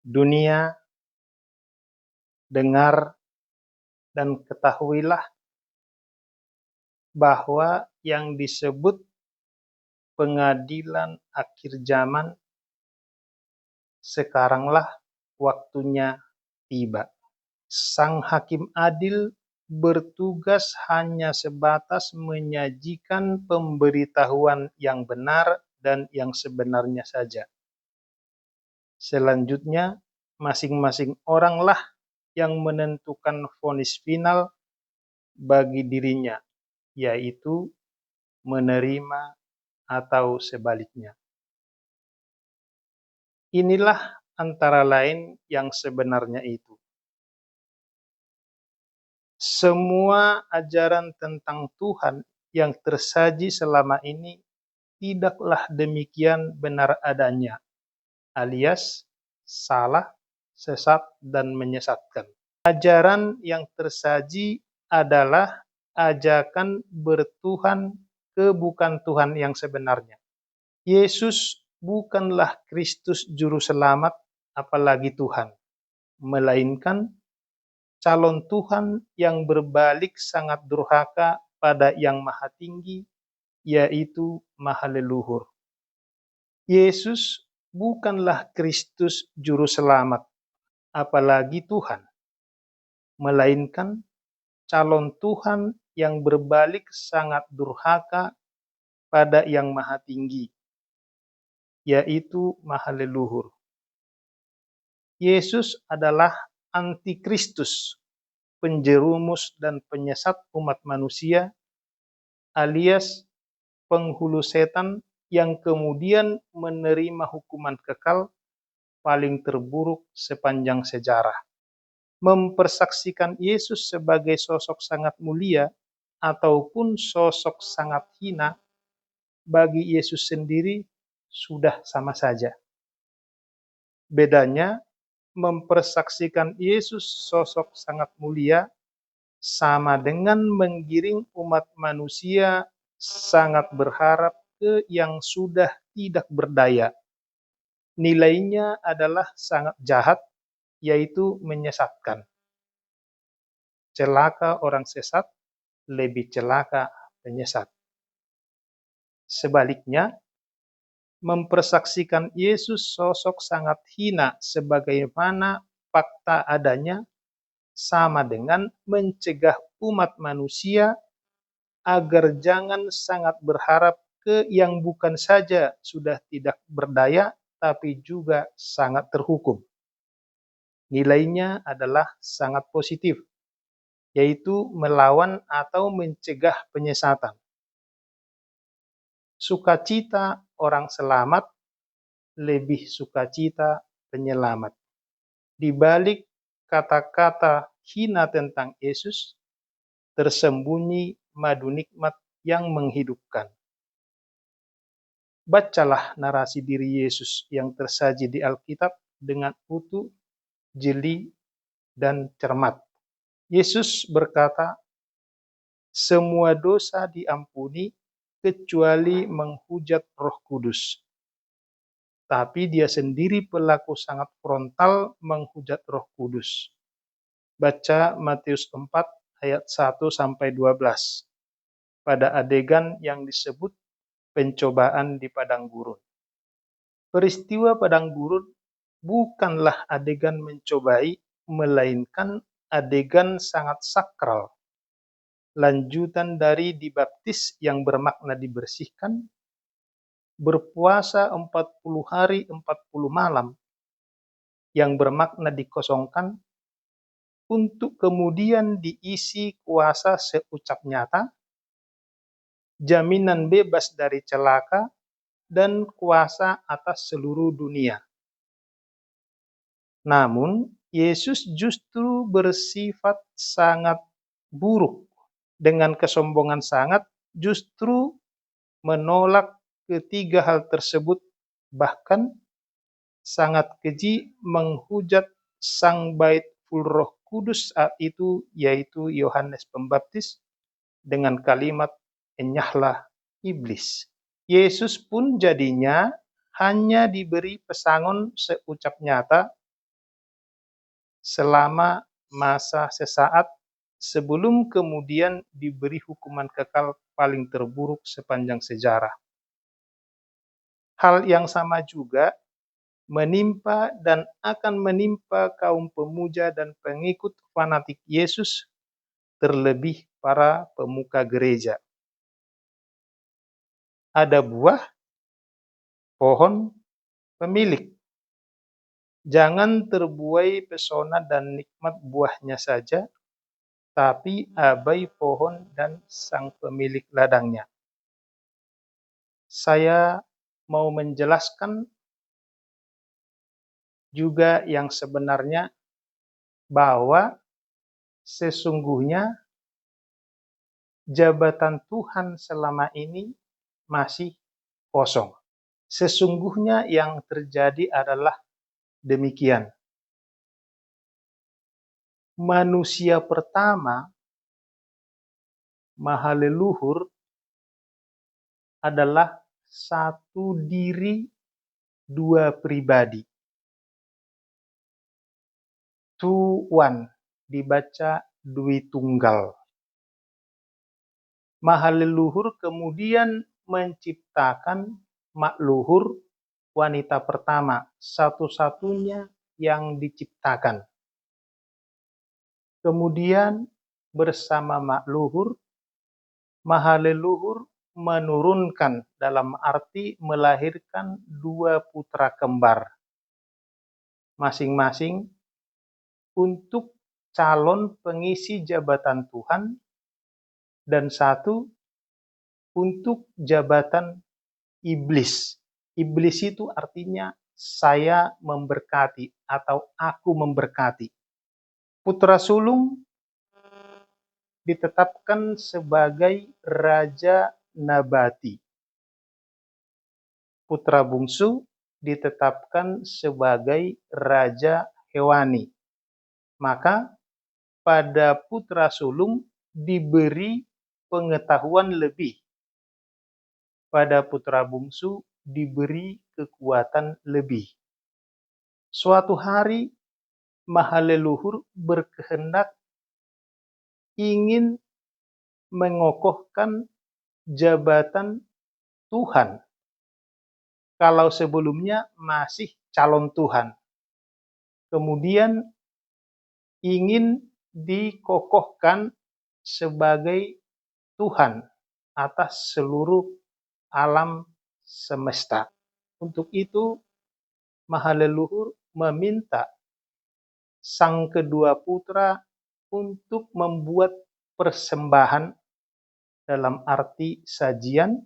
Dunia, dengar dan ketahuilah bahwa yang disebut pengadilan akhir zaman sekaranglah waktunya tiba. Sang hakim adil bertugas hanya sebatas menyajikan pemberitahuan yang benar dan yang sebenarnya saja. Selanjutnya, masing-masing oranglah yang menentukan vonis final bagi dirinya, yaitu menerima atau sebaliknya. Inilah antara lain yang sebenarnya itu. Semua ajaran tentang Tuhan yang tersaji selama ini tidaklah demikian benar adanya, alias salah, sesat, dan menyesatkan. Ajaran yang tersaji adalah ajakan bertuhan ke bukan Tuhan yang sebenarnya. Yesus bukanlah Kristus Juru Selamat, apalagi Tuhan, melainkan calon Tuhan yang berbalik sangat durhaka pada Yang Maha Tinggi, yaitu Maha Leluhur. Yesus bukanlah Kristus Juru Selamat, apalagi Tuhan, melainkan calon Tuhan yang berbalik sangat durhaka pada Yang Maha Tinggi, yaitu Maha Leluhur. Yesus adalah antikristus, penjerumus dan penyesat umat manusia, alias penghulu setan yang kemudian menerima hukuman kekal paling terburuk sepanjang sejarah. Mempersaksikan Yesus sebagai sosok sangat mulia ataupun sosok sangat hina, bagi Yesus sendiri sudah sama saja. Bedanya, mempersaksikan Yesus sosok sangat mulia sama dengan menggiring umat manusia sangat berharap ke yang sudah tidak berdaya. Nilainya adalah sangat jahat, yaitu menyesatkan. Celaka orang sesat, lebih celaka penyesat. Sebaliknya, mempersaksikan Yesus sosok sangat hina sebagaimana fakta adanya sama dengan mencegah umat manusia agar jangan sangat berharap ke yang bukan saja sudah tidak berdaya, tapi juga sangat terhukum. Nilainya adalah sangat positif, yaitu melawan atau mencegah penyesatan. Sukacita orang selamat, lebih sukacita penyelamat. Di balik kata-kata hina tentang Yesus, tersembunyi madu nikmat yang menghidupkan. Bacalah narasi diri Yesus yang tersaji di Alkitab dengan utuh, jeli, dan cermat. Yesus berkata, semua dosa diampuni kecuali menghujat Roh Kudus. Tapi dia sendiri pelaku sangat frontal menghujat Roh Kudus. Baca Matius 4 ayat 1-12 pada adegan yang disebut pencobaan di padang gurun. Peristiwa padang gurun bukanlah adegan mencobai, melainkan adegan sangat sakral. Lanjutan dari dibaptis yang bermakna dibersihkan, berpuasa 40 hari 40 malam yang bermakna dikosongkan, untuk kemudian diisi kuasa seucap nyata, jaminan bebas dari celaka, dan kuasa atas seluruh dunia. Namun, Yesus justru bersifat sangat buruk. Dengan kesombongan sangat, justru menolak ketiga hal tersebut, bahkan sangat keji menghujat sang bait full Roh Kudus saat itu, yaitu Yohanes Pembaptis, dengan kalimat enyahlah iblis. Yesus pun jadinya hanya diberi pesangon seucap nyata selama masa sesaat sebelum kemudian diberi hukuman kekal paling terburuk sepanjang sejarah. Hal yang sama juga menimpa dan akan menimpa kaum pemuja dan pengikut fanatik Yesus, terlebih para pemuka gereja. Ada buah, pohon, pemilik. Jangan terbuai pesona dan nikmat buahnya saja, tapi abai pohon dan sang pemilik ladangnya. Saya mau menjelaskan juga yang sebenarnya bahwa sesungguhnya jabatan Tuhan selama ini masih kosong. Sesungguhnya yang terjadi adalah demikian. Manusia pertama, maha leluhur, adalah satu diri dua pribadi. Two one, dibaca dwi tunggal. Maha leluhur kemudian menciptakan mak luhur wanita pertama, satu-satunya yang diciptakan. Kemudian bersama mak luhur, maha leluhur menurunkan dalam arti melahirkan dua putra kembar, masing-masing untuk calon pengisi jabatan Tuhan dan satu untuk jabatan iblis. Iblis itu artinya saya memberkati atau aku memberkati. Putra sulung ditetapkan sebagai raja nabati. Putra bungsu ditetapkan sebagai raja hewani. Maka pada putra sulung diberi pengetahuan lebih. Pada putra bungsu diberi kekuatan lebih. Suatu hari maha leluhur berkehendak ingin mengokohkan jabatan Tuhan. Kalau sebelumnya masih calon Tuhan. Kemudian ingin dikokohkan sebagai Tuhan atas seluruh alam semesta. Untuk itu, maha leluhur meminta sang kedua putra untuk membuat persembahan dalam arti sajian,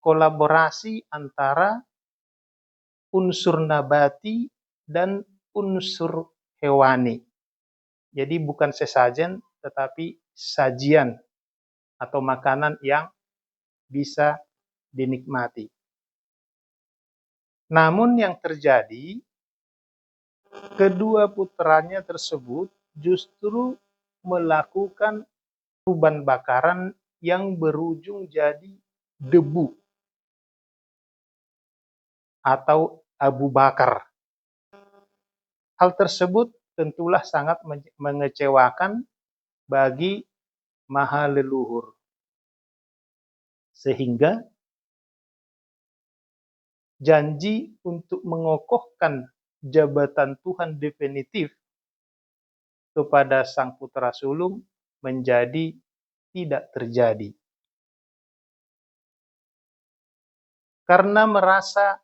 kolaborasi antara unsur nabati dan unsur hewani. Jadi bukan sesajen, tetapi sajian atau makanan yang bisa dinikmati. Namun yang terjadi, kedua putranya tersebut justru melakukan kurban bakaran yang berujung jadi debu atau abu bakar. Hal tersebut tentulah sangat mengecewakan bagi maha leluhur. Sehingga janji untuk mengokohkan jabatan Tuhan definitif kepada sang putra sulung menjadi tidak terjadi. Karena merasa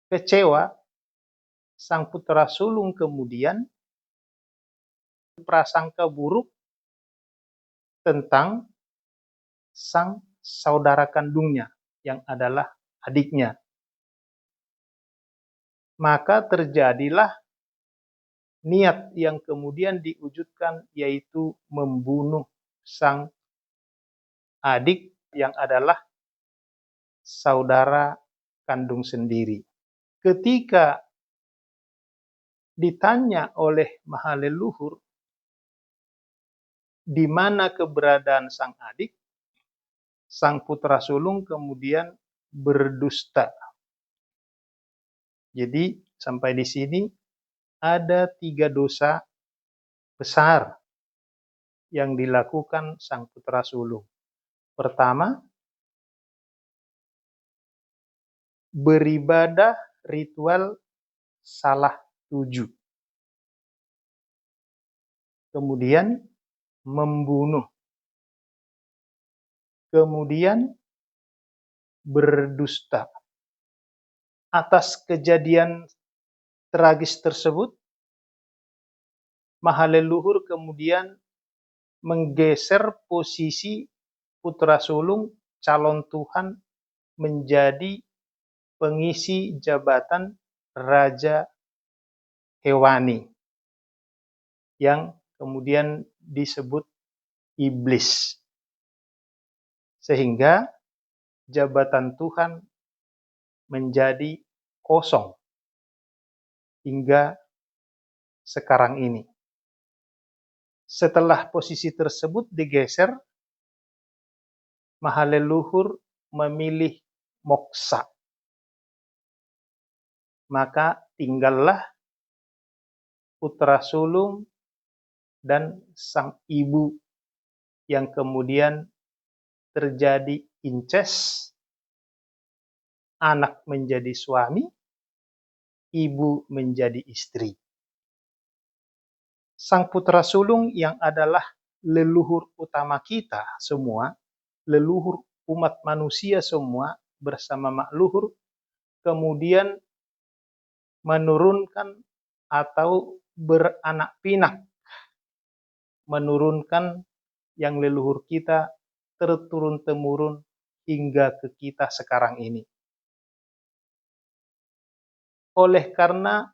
kecewa, sang putra sulung kemudian prasangka buruk tentang sang saudara kandungnya yang adalah adiknya. Maka terjadilah niat yang kemudian diwujudkan, yaitu membunuh sang adik yang adalah saudara kandung sendiri. Ketika ditanya oleh maha leluhur di mana keberadaan sang adik, sang putra sulung kemudian berdusta. Jadi sampai di sini ada 3 dosa besar yang dilakukan sang putra sulung. Pertama, beribadah ritual salah tuju. Kemudian membunuh. Kemudian berdusta. Atas kejadian tragis tersebut, Maha Leluhur kemudian menggeser posisi putra sulung calon Tuhan menjadi pengisi jabatan Raja Hewani yang kemudian disebut iblis. Sehingga jabatan Tuhan menjadi kosong hingga sekarang ini. Setelah posisi tersebut digeser, Maha Leluhur memilih moksa. Maka tinggallah putra sulung dan sang ibu yang kemudian terjadi incest, anak menjadi suami, ibu menjadi istri. Sang putra sulung yang adalah leluhur utama kita semua, leluhur umat manusia semua bersama mak luhur, kemudian menurunkan atau beranak pinak, menurunkan yang leluhur kita terturun-temurun hingga ke kita sekarang ini. Oleh karena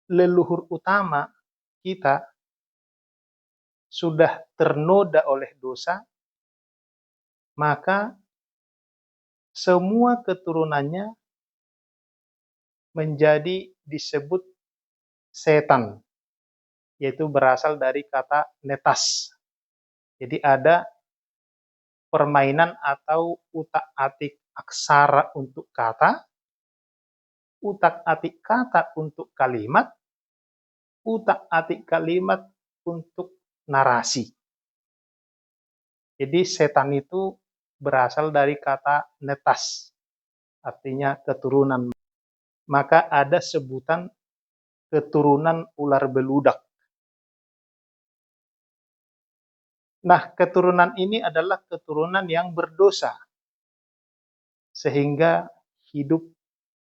leluhur utama kita sudah ternoda oleh dosa, maka semua keturunannya menjadi disebut setan, yaitu berasal dari kata netas. Jadi ada permainan atau utak-atik aksara untuk kata, utak-atik kata untuk kalimat, utak-atik kalimat untuk narasi. Jadi setan itu berasal dari kata netas, artinya keturunan. Maka ada sebutan keturunan ular beludak. Nah, keturunan ini adalah keturunan yang berdosa, sehingga hidup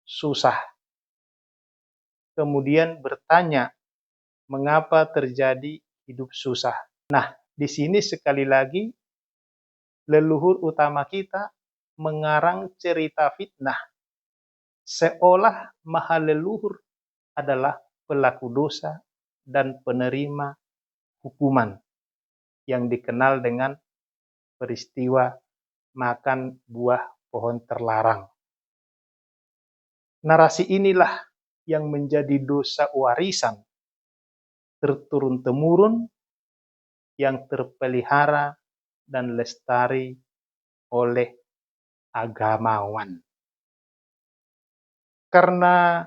susah. Kemudian bertanya, mengapa terjadi hidup susah? Nah, di sini sekali lagi leluhur utama kita mengarang cerita fitnah, seolah Maha Leluhur adalah pelaku dosa dan penerima hukuman yang dikenal dengan peristiwa makan buah pohon terlarang. Narasi inilah yang menjadi dosa warisan terturun-temurun yang terpelihara dan lestari oleh agamawan. Karena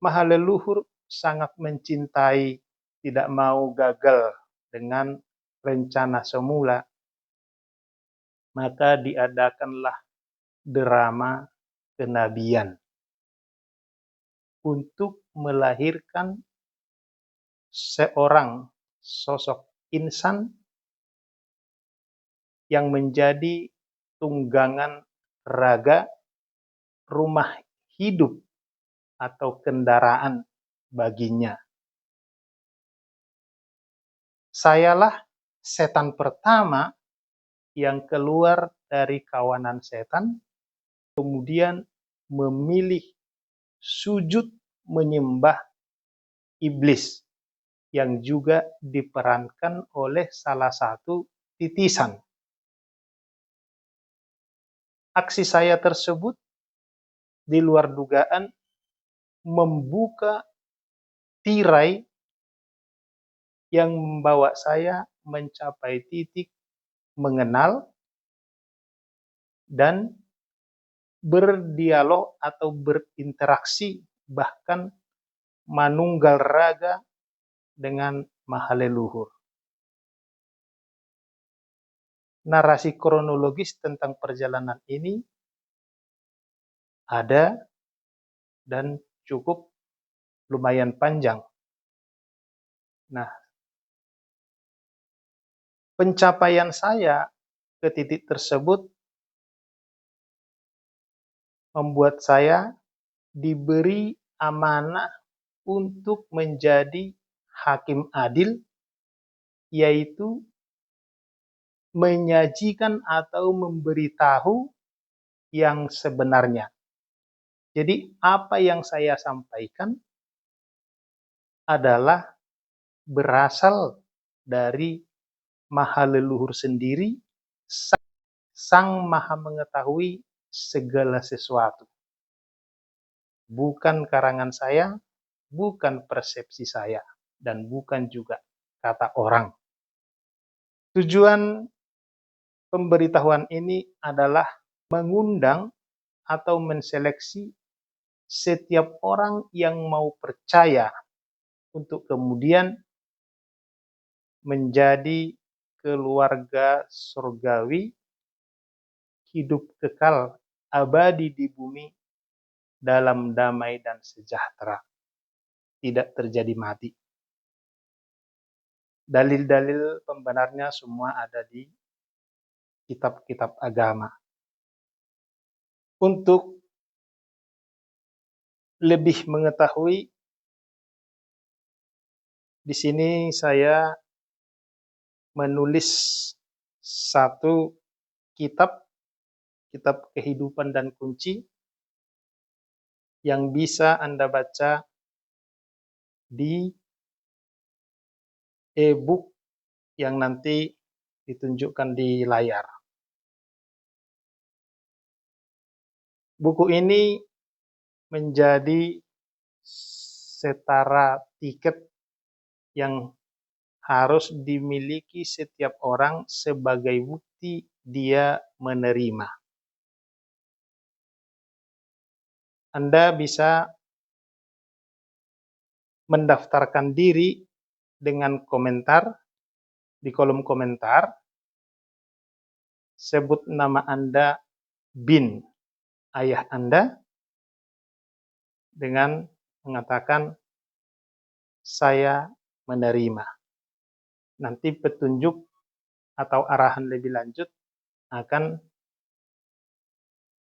Maha Leluhur sangat mencintai, tidak mau gagal dengan rencana semula, maka diadakanlah drama kenabian untuk melahirkan seorang sosok insan yang menjadi tunggangan raga, rumah hidup atau kendaraan baginya. Sayalah setan pertama yang keluar dari kawanan setan, kemudian memilih sujud menyembah iblis yang juga diperankan oleh salah satu titisan. Aksi saya tersebut di luar dugaan membuka tirai yang membawa saya mencapai titik mengenal dan berdialog atau berinteraksi, bahkan manunggal raga dengan maha leluhur. Narasi kronologis tentang perjalanan ini ada dan cukup lumayan panjang. Nah, pencapaian saya ke titik tersebut membuat saya diberi amanah untuk menjadi hakim adil, yaitu menyajikan atau memberitahu yang sebenarnya. Jadi apa yang saya sampaikan adalah berasal dari maha leluhur sendiri, sang maha mengetahui segala sesuatu. Bukan karangan saya, bukan persepsi saya, dan bukan juga kata orang. Tujuan pemberitahuan ini adalah mengundang atau menseleksi setiap orang yang mau percaya untuk kemudian menjadi keluarga surgawi, hidup kekal abadi di bumi dalam damai dan sejahtera, tidak terjadi mati. Dalil-dalil pembenarnya semua ada di kitab-kitab agama. Untuk lebih mengetahui, di sini saya menulis satu kitab kehidupan dan kunci yang bisa Anda baca di e-book yang nanti ditunjukkan di layar. Buku ini menjadi setara tiket yang harus dimiliki setiap orang sebagai bukti dia menerima. Anda bisa mendaftarkan diri dengan komentar di kolom komentar, sebut nama Anda bin ayah Anda dengan mengatakan saya menerima. Nanti petunjuk atau arahan lebih lanjut akan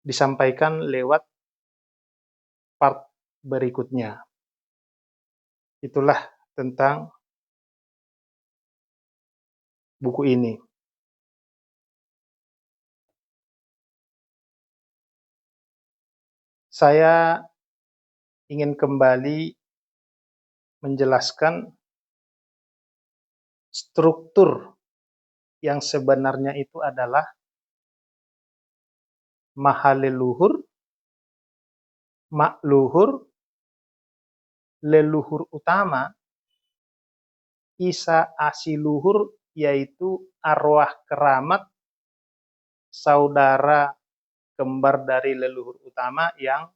disampaikan lewat part berikutnya. Itulah tentang buku ini. Saya ingin kembali menjelaskan struktur yang sebenarnya itu adalah maha leluhur, makluhur, leluhur utama, isa asiluhur, yaitu arwah keramat, saudara kembar dari leluhur utama yang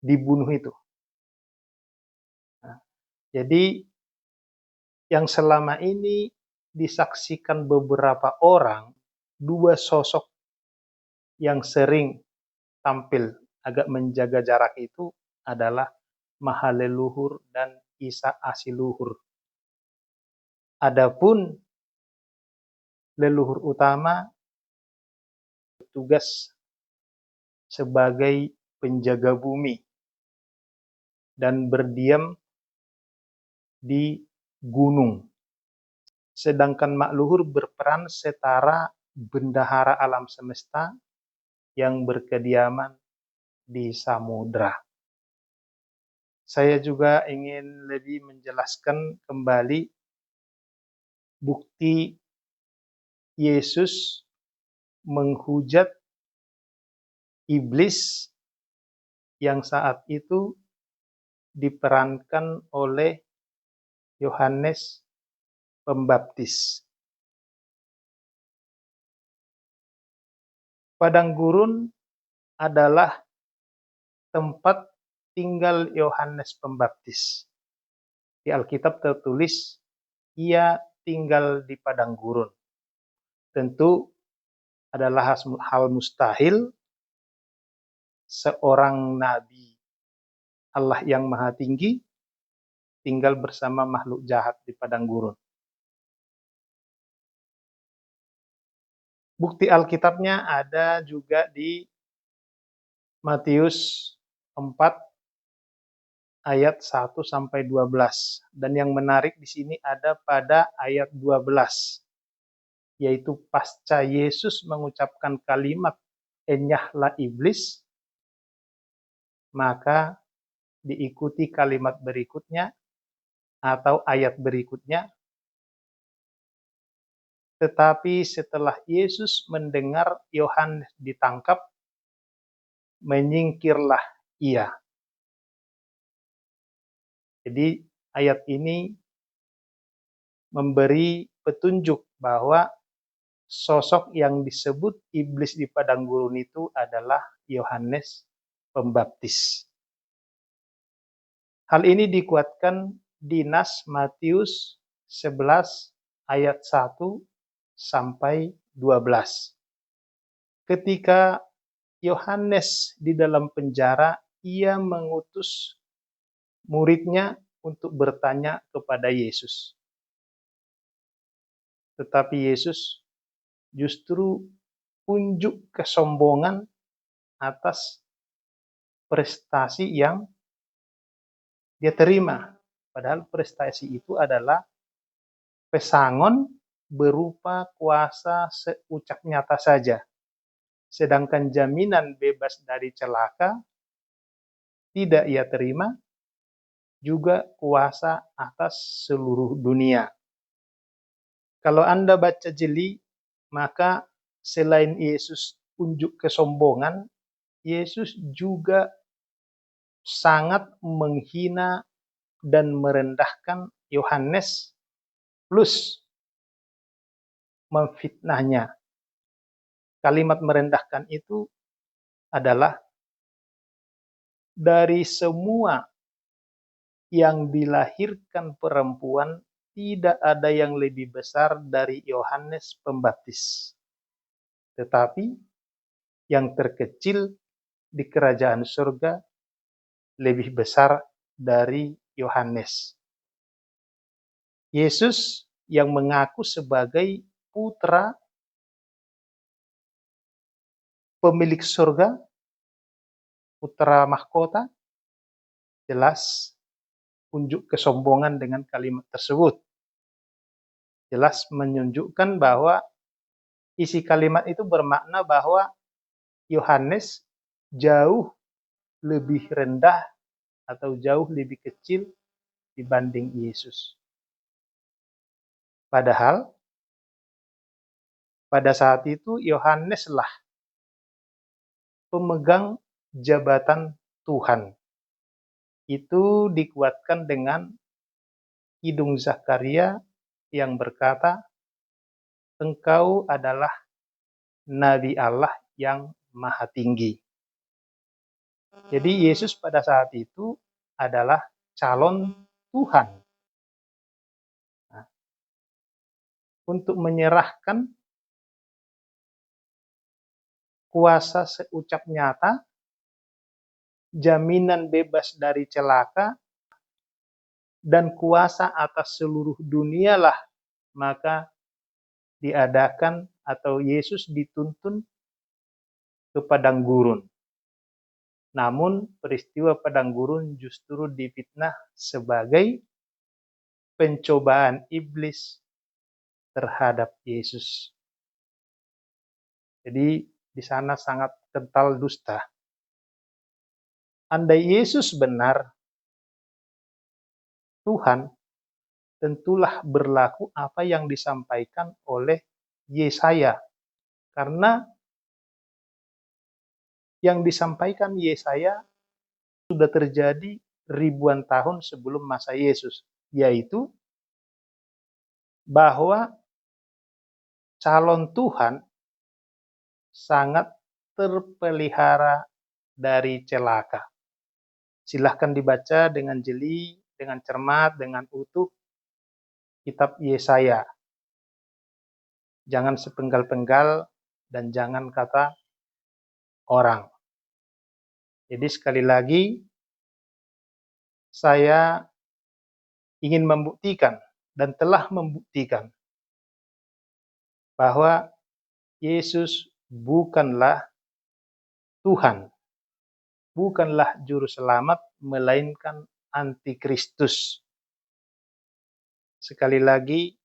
dibunuh itu. Nah, jadi yang selama ini disaksikan beberapa orang, dua sosok yang sering tampil agak menjaga jarak itu adalah maha leluhur dan isa asiluhur. Adapun leluhur utama bertugas sebagai penjaga bumi dan berdiam di gunung. Sedangkan makluhur berperan setara bendahara alam semesta yang berkediaman di samudra. Saya juga ingin lebih menjelaskan kembali bukti Yesus menghujat iblis yang saat itu diperankan oleh Yohanes Pembaptis. Padang gurun adalah tempat tinggal Yohanes Pembaptis. Di Alkitab tertulis, ia tinggal di padang gurun. Tentu adalah hal mustahil seorang nabi Allah yang maha tinggi tinggal bersama makhluk jahat di padang gurun. Bukti Alkitabnya ada juga di Matius 4 ayat 1 sampai 12. Dan yang menarik di sini ada pada ayat 12, yaitu pasca Yesus mengucapkan kalimat enyahlah iblis, maka diikuti kalimat berikutnya atau ayat berikutnya. Tetapi setelah Yesus mendengar Yohanes ditangkap, menyingkirlah ia. Jadi ayat ini memberi petunjuk bahwa sosok yang disebut iblis di padang gurun itu adalah Yohanes Pembaptis. Hal ini dikuatkan di Nas Matius 11 ayat 1 sampai 12. Ketika Yohanes di dalam penjara, ia mengutus muridnya untuk bertanya kepada Yesus. Tetapi Yesus justru unjuk kesombongan atas prestasi yang dia terima. Padahal prestasi itu adalah pesangon berupa kuasa seucap nyata saja. Sedangkan jaminan bebas dari celaka tidak ia terima, juga kuasa atas seluruh dunia. Kalau Anda baca jeli, maka selain Yesus unjuk kesombongan, Yesus juga sangat menghina dan merendahkan Yohanes plus memfitnahnya. Kalimat merendahkan itu adalah dari semua yang dilahirkan perempuan tidak ada yang lebih besar dari Yohanes Pembaptis. Tetapi yang terkecil di kerajaan surga lebih besar dari Yohanes. Yesus yang mengaku sebagai putra pemilik surga, putra mahkota, jelas unjuk kesombongan dengan kalimat tersebut. Jelas menunjukkan bahwa isi kalimat itu bermakna bahwa Yohanes jauh lebih rendah atau jauh lebih kecil dibanding Yesus. Padahal pada saat itu Yohaneslah pemegang jabatan Tuhan. Itu dikuatkan dengan hidung Zakaria yang berkata, "Engkau adalah Nabi Allah yang Maha Tinggi." Jadi Yesus pada saat itu adalah calon Tuhan. Nah, untuk menyerahkan kuasa seucap nyata, jaminan bebas dari celaka, dan kuasa atas seluruh dunialah, maka diadakan atau Yesus dituntun ke padang gurun. Namun peristiwa padang gurun justru difitnah sebagai pencobaan iblis terhadap Yesus. Jadi di sana sangat kental dusta. Andai Yesus benar Tuhan, tentulah berlaku apa yang disampaikan oleh Yesaya. Karena yang disampaikan Yesaya sudah terjadi ribuan tahun sebelum masa Yesus, yaitu bahwa calon Tuhan sangat terpelihara dari celaka. Silahkan dibaca dengan jeli, dengan cermat, dengan utuh kitab Yesaya. Jangan sepenggal-penggal dan jangan kata orang. Jadi sekali lagi, saya ingin membuktikan dan telah membuktikan bahwa Yesus bukanlah Tuhan, bukanlah juru selamat, melainkan antikristus. Sekali lagi,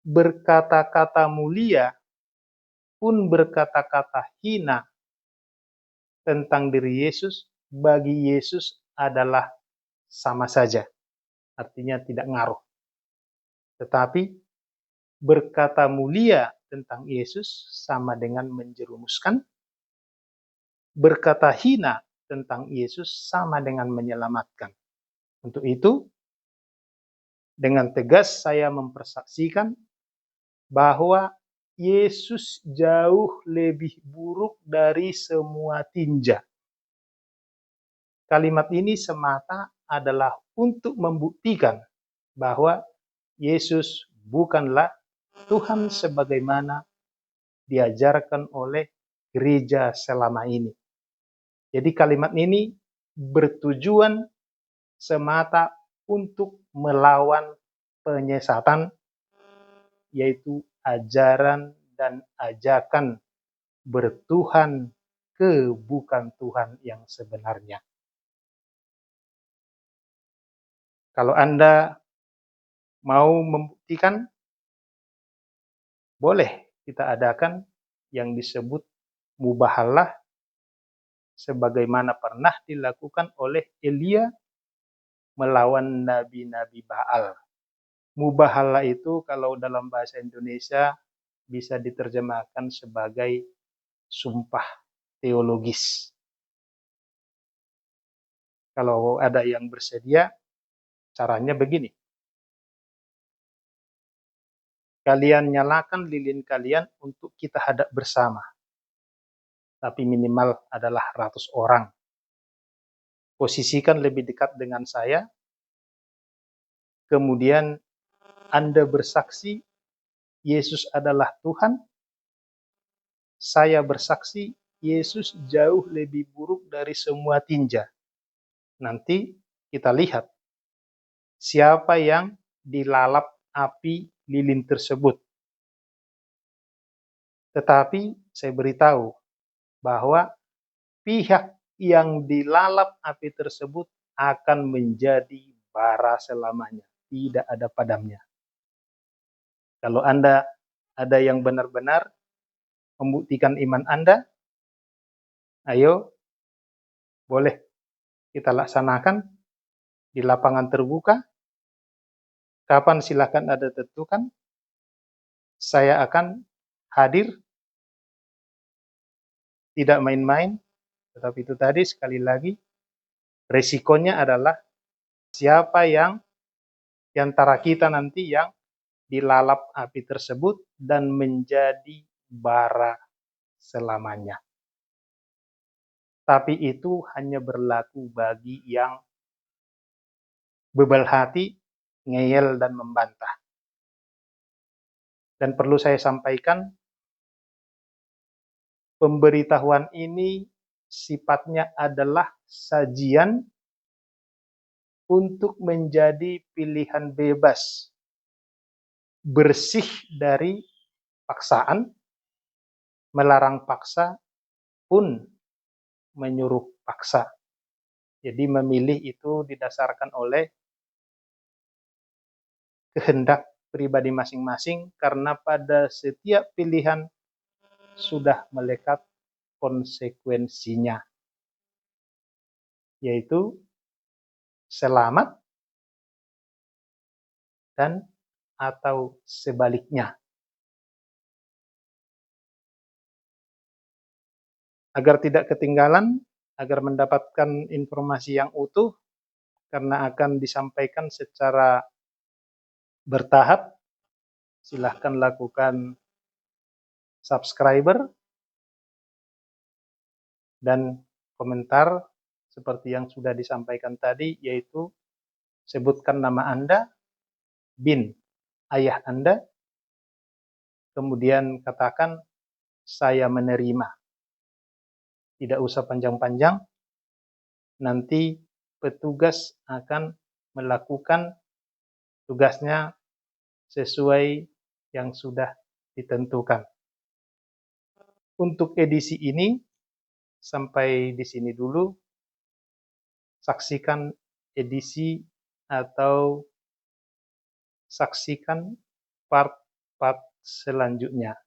berkata-kata mulia pun berkata-kata hina tentang diri Yesus, bagi Yesus adalah sama saja. Artinya tidak ngaruh. Tetapi berkata mulia tentang Yesus sama dengan menjerumuskan, berkata hina tentang Yesus sama dengan menyelamatkan. Untuk itu, dengan tegas saya mempersaksikan bahwa Yesus jauh lebih buruk dari semua tinja. Kalimat ini semata adalah untuk membuktikan bahwa Yesus bukanlah Tuhan sebagaimana diajarkan oleh gereja selama ini. Jadi kalimat ini bertujuan semata untuk melawan penyesatan, yaitu ajaran dan ajakan bertuhan ke bukan Tuhan yang sebenarnya. Kalau Anda mau membuktikan, boleh kita adakan yang disebut mubahalah sebagaimana pernah dilakukan oleh Elia melawan nabi-nabi Baal. Mubahalah itu kalau dalam bahasa Indonesia bisa diterjemahkan sebagai sumpah teologis. Kalau ada yang bersedia, caranya begini. Kalian nyalakan lilin kalian untuk kita hadap bersama. Tapi minimal adalah 100 orang. Posisikan lebih dekat dengan saya. Kemudian Anda bersaksi Yesus adalah Tuhan. Saya bersaksi Yesus jauh lebih buruk dari semua tinja. Nanti kita lihat siapa yang dilalap api lilin tersebut. Tetapi saya beritahu bahwa pihak yang dilalap api tersebut akan menjadi bara selamanya. Tidak ada padamnya. Kalau Anda ada yang benar-benar membuktikan iman Anda, ayo boleh kita laksanakan di lapangan terbuka. Kapan silakan Anda tentukan. Saya akan hadir. Tidak main-main. Tetapi itu tadi sekali lagi, resikonya adalah siapa yang di antara kita nanti yang dilalap api tersebut dan menjadi bara selamanya. Tapi itu hanya berlaku bagi yang bebal hati, ngeyel, dan membantah. Dan perlu saya sampaikan, pemberitahuan ini sifatnya adalah sajian untuk menjadi pilihan bebas, bersih dari paksaan, melarang paksa, pun menyuruh paksa. Jadi memilih itu didasarkan oleh kehendak pribadi masing-masing karena pada setiap pilihan sudah melekat konsekuensinya, yaitu selamat dan atau sebaliknya. Agar tidak ketinggalan, agar mendapatkan informasi yang utuh, karena akan disampaikan secara bertahap, silahkan lakukan subscriber dan komentar seperti yang sudah disampaikan tadi, yaitu sebutkan nama Anda, bin ayah Anda, kemudian katakan saya menerima. Tidak usah panjang-panjang, nanti petugas akan melakukan tugasnya sesuai yang sudah ditentukan. Untuk edisi ini, sampai di sini dulu. Saksikan edisi atau saksikan part-part selanjutnya.